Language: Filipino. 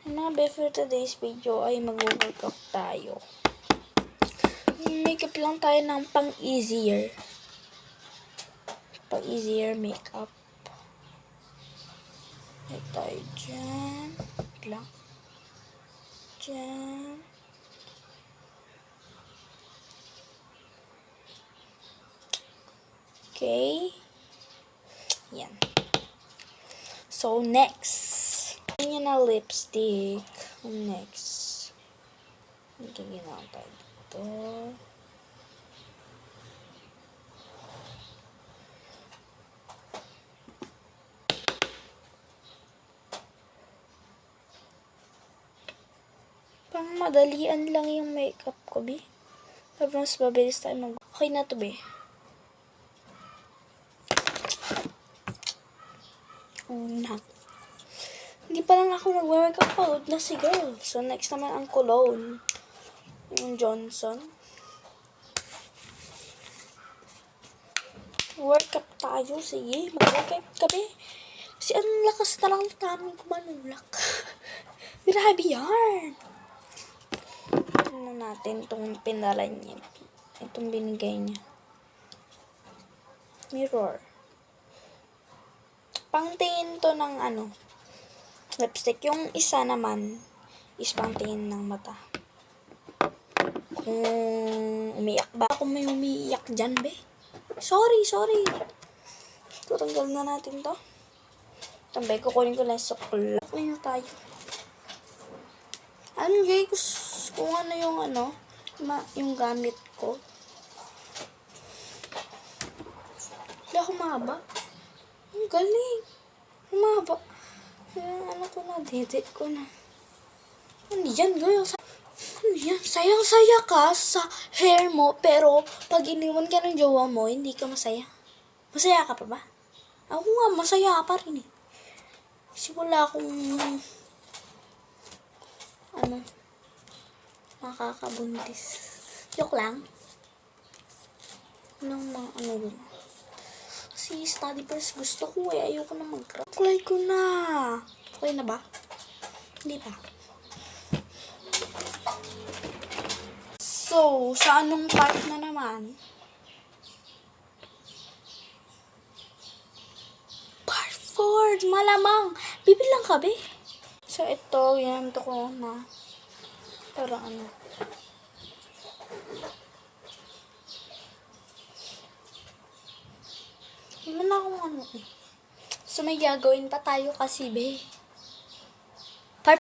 Mga be, for today's video ay mag-workout tayo. Makeup lang tayo ng pang-easier. Pang-easier makeup. Ay tayo dyan. Lang. Dyan. Okay. Yan. So, next. Ganyan na lipstick. Next. Ganyan na tayo dito. Pang madalian lang yung makeup ko, be. Pero mas mabilis tayo mag... Okay na to, be. Una. Hindi pa lang ako nag-workout na si girl. So, next naman ang cologne. Yung Johnson. Workout tayo. Sige, mag-workout kami. Kasi ang lakas na lang namin kumanulak. Grabe yan. Ano natin itong pinala niya. Itong binigay niya. Mirror. Pangtingin to ng lipstick. Yung isa naman is pangtingin ng mata. Kung umiyak ba? Kung may umiiyak dyan, be. Sorry. Tutanggal na natin to. Tambay, kukunin ko lang sa sukla. Okay na tayo. Kung ano yung gamit ko. Wala, humaba. Ang galing. Humaba. Ko na, dede ko na. Ano yan, girl? Ano yan? Sayang-saya ka sa hair mo, pero pag iniwan ka ng jowa mo, hindi ka masaya. Masaya ka pa ba? Ako nga, masaya pa rin eh. Kasi wala akong makakabuntis. Joke lang. Kasi study first gusto ko eh. Ayoko na mag-craft. Apply ko na. Okay na ba? Hindi pa. So, sa anong part na naman? Part 4. Malamang. Bibilang ka, be? So, ito. Ginanto ko na. Parang wala na akong So, may gagawin pa tayo kasi, be.